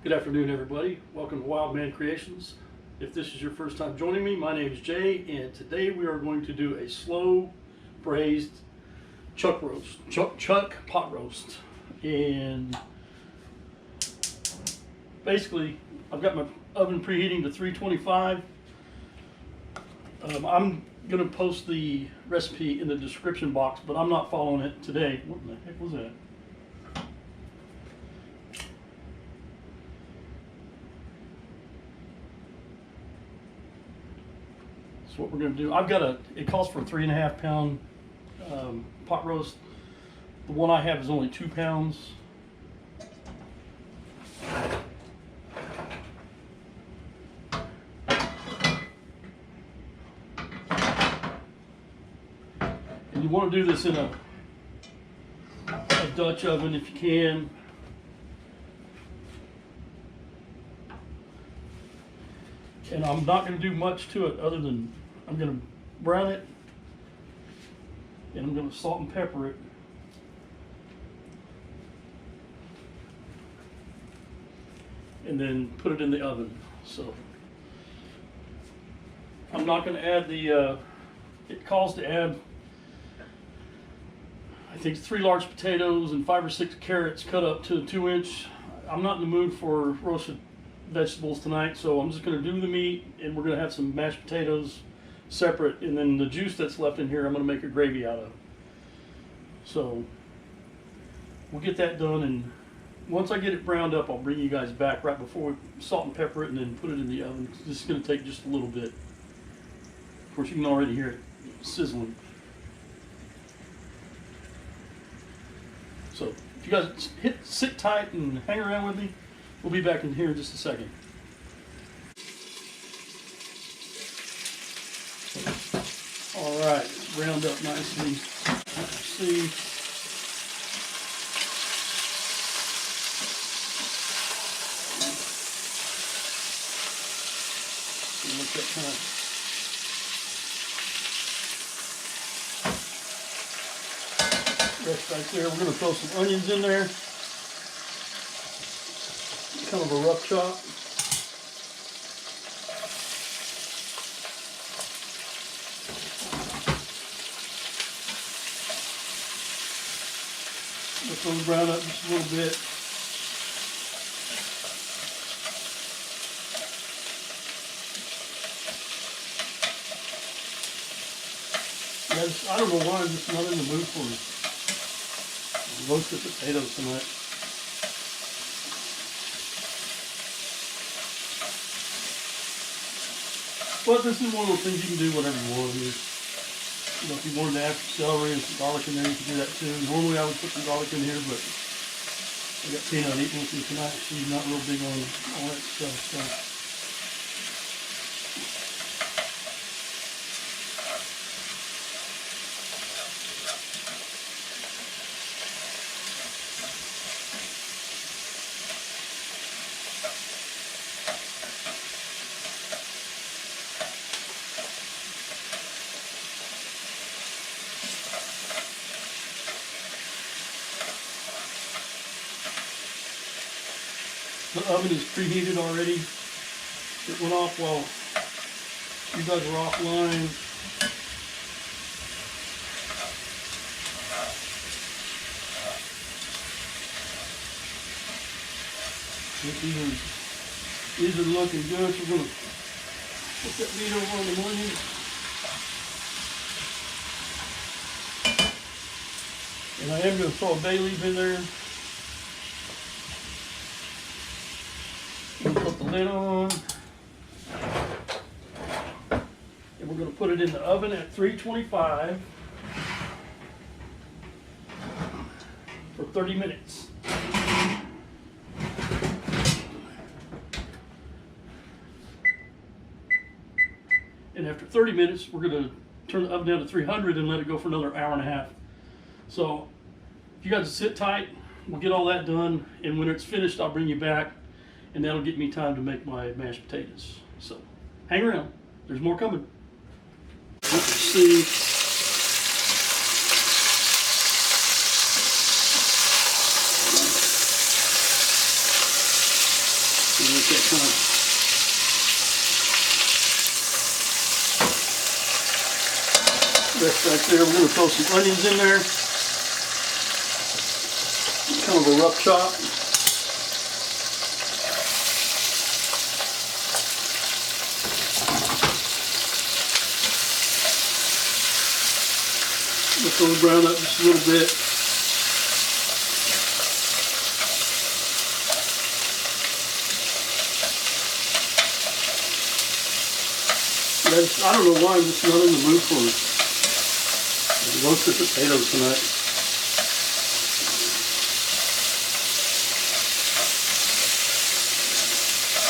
Good afternoon, everybody. Welcome to Wild Man Creations. If this is your first time joining me, my name is Jay, and today we are going to do a slow braised chuck pot roast. And basically, I've got my oven preheating to 325. I'm going to post the recipe in the description box, but I'm not following it today. What the heck was that? What we're going to do, it calls for a 3.5 pound pot roast. The one I have is only 2 pounds. And you want to do this in a Dutch oven if you can. And I'm not going to do much to it other than I'm going to brown it, and I'm going to salt and pepper it. And then put it in the oven. So I'm not going to add it calls to add, I think, 3 large potatoes and 5 or 6 carrots cut up to a 2-inch. I'm not in the mood for roasted vegetables tonight, so I'm just going to do the meat, and we're going to have some mashed potatoes separate, and then the juice that's left in here I'm going to make a gravy out of. So we'll get that done, and once I get it browned up, I'll bring you guys back right before we salt and pepper it and then put it in the oven. This is going to take just a little bit. Of course, you can already hear it sizzling. So if you guys sit tight and hang around with me, we'll be back in here in just a second. All right, it's browned up nicely. Let's see. Look that kind of. Rest right there. We're going to throw some onions in there. Kind of a rough chop. Let those brown up just a little bit. I don't know why I'm just not in the mood for roasted potatoes tonight. But this is one of those things you can do whatever you want. You know, if you wanted to add some celery and some garlic in there, you can do that too. Normally I would put some garlic in here, but I got Peanut eating with me tonight. She's not real big on all that stuff. So. The oven is preheated already. It went off while you guys were offline. These are looking good. So we're going to put that meat over on the onions. And I am going to throw a bay leaf in there. Put the lid on, and we're going to put it in the oven at 325 for 30 minutes. And after 30 minutes, we're going to turn the oven down to 300 and let it go for another hour and a half. So if you guys sit tight, we'll get all that done, and when it's finished, I'll bring you back. And that'll get me time to make my mashed potatoes. So hang around, there's more coming. Let's see. And let that kind of rest right there. We're going to throw some onions in there. Kind of a rough chop. Let those brown up just a little bit. I don't know why I'm just not in the mood for roasted potatoes tonight.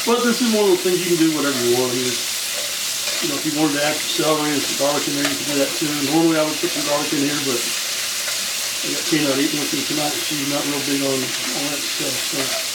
But this is one of those things you can do whatever you want. You know, if you wanted to add some celery and some garlic in there, you can do that too. Normally I would put some garlic in here, but I got Peanut eating with me tonight. She's not real big on that stuff. So.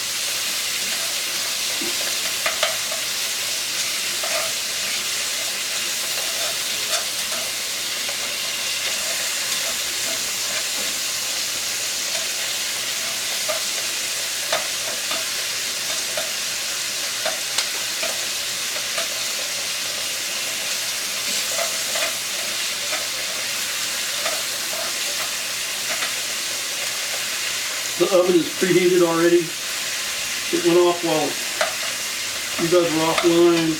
The oven is preheated already. It went off while you guys were offline.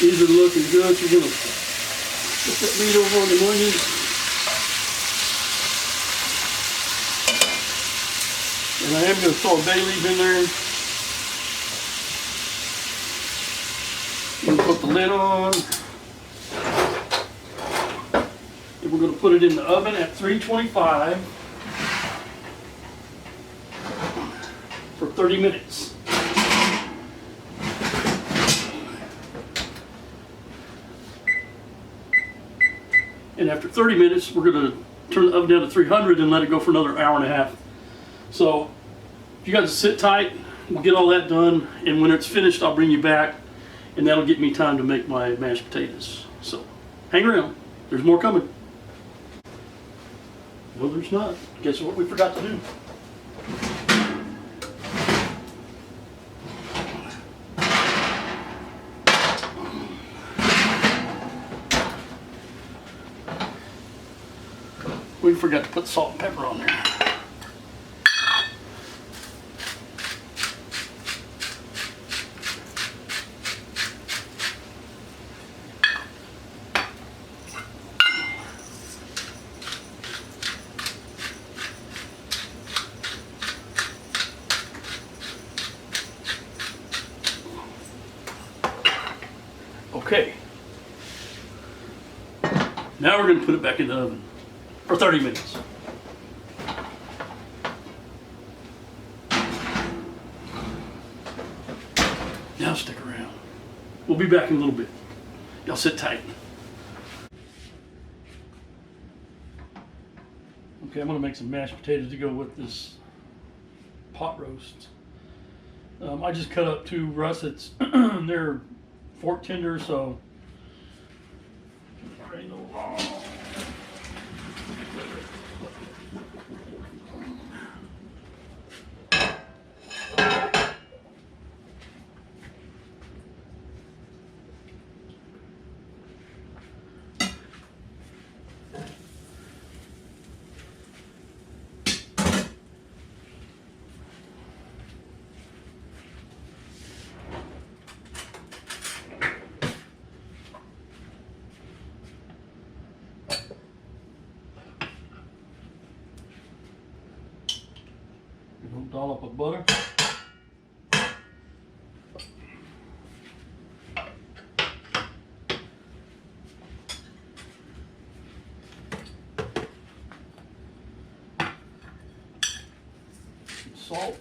These are looking good. So we're going to put that meat over on the onions. And I am going to throw a bay leaf in there. We're going to put the lid on, and we're going to put it in the oven at 325 for 30 minutes. And after 30 minutes, we're going to turn the oven down to 300 and let it go for another hour and a half. So if you guys sit tight, we'll get all that done, and when it's finished, I'll bring you back. And that'll get me time to make my mashed potatoes. So, hang around. There's more coming. No, there's not. Guess what we forgot to do? We forgot to put salt and pepper on there. Okay, now we're going to put it back in the oven for 30 minutes. Now stick around. We'll be back in a little bit. Y'all sit tight. Okay, I'm going to make some mashed potatoes to go with this pot roast. I just cut up 2 russets. They're fork tender, so drain those off. Dollop of butter. Some salt.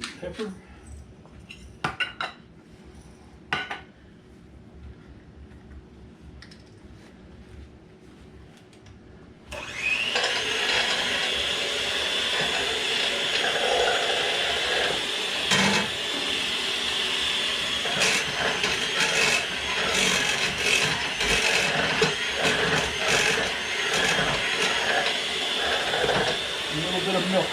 Some pepper. bit of milk.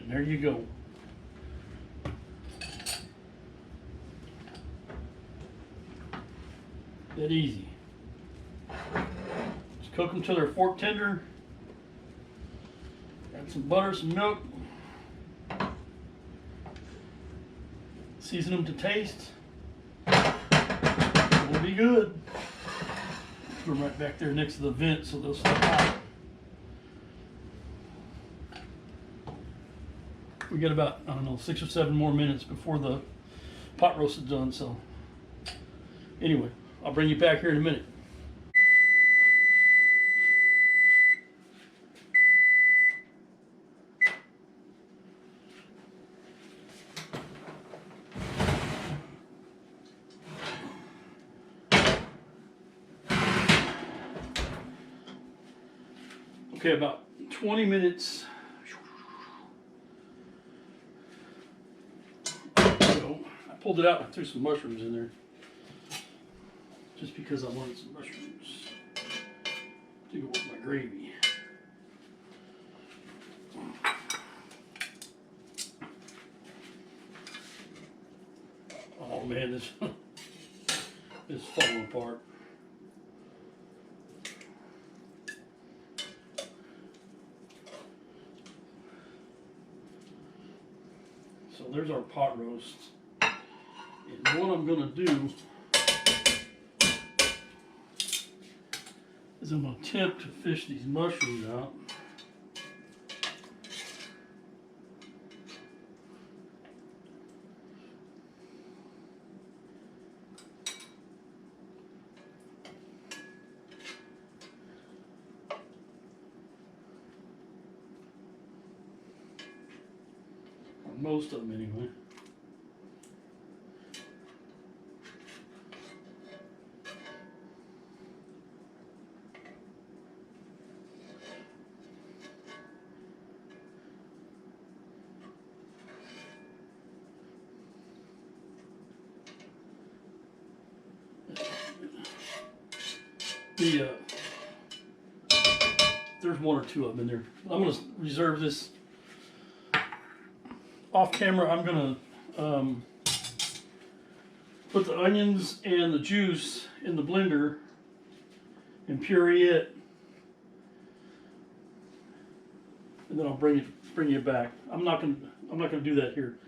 There you go. That easy. Just cook them till they're fork tender. Add some butter, some milk. Season them to taste. It'll be good. Put them right back there next to the vent so they'll stay hot. We got about, I don't know, 6 or 7 more minutes before the pot roast is done, so anyway, I'll bring you back here in a minute. Okay, about 20 minutes. I pulled it out and threw some mushrooms in there. Just because I wanted some mushrooms to go with my gravy. Oh man, this is falling apart. So there's our pot roast. And what I'm going to do is I'm going to attempt to fish these mushrooms out. Or most of them anyway. There's 1 or 2 of them in there. I'm going to reserve this off camera. I'm going to put the onions and the juice in the blender and puree it, and then I'll bring you back. I'm not going to do that here.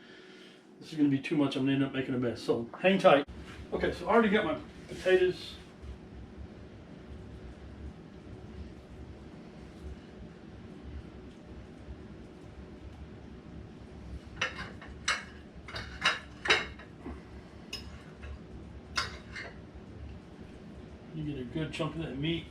This is going to be too much. I'm going to end up making a mess. So hang tight. Okay, so I already got my potatoes. You get a good chunk of that meat.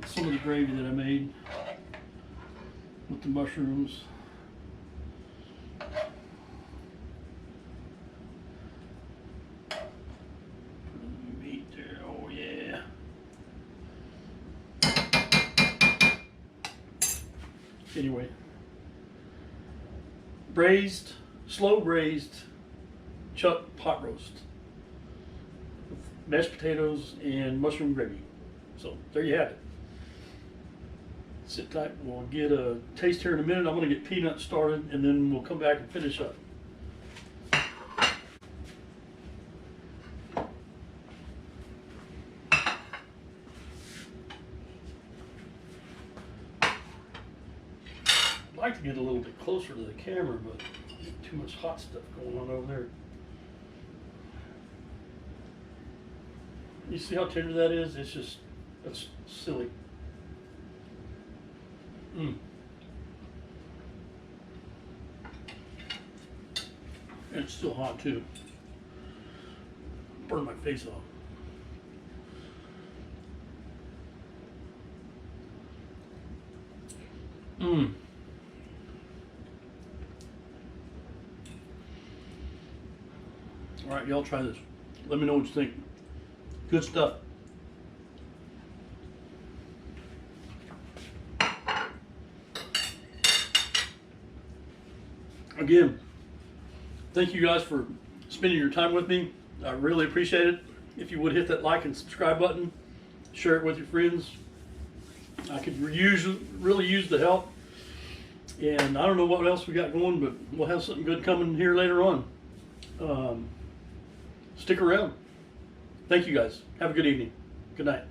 Some of the gravy that I made with the mushrooms. Meat there, oh yeah. Anyway, braised, slow braised chuck pot roast with mashed potatoes and mushroom gravy. So there you have it. Sit tight, we'll get a taste here in a minute. I'm going to get peanuts started and then we'll come back and finish up. like to get a little bit closer to the camera, but too much hot stuff going on over there. You see how tender that is? It's just, that's silly. And it's still hot too. Burn my face off. All right, y'all try this. Let me know what you think. Good stuff. Again, thank you guys for spending your time with me. I really appreciate it. If you would hit that like and subscribe button, share it with your friends. I could really use the help. And I don't know what else we got going, but we'll have something good coming here later on. Stick around. Thank you guys. Have a good evening. Good night.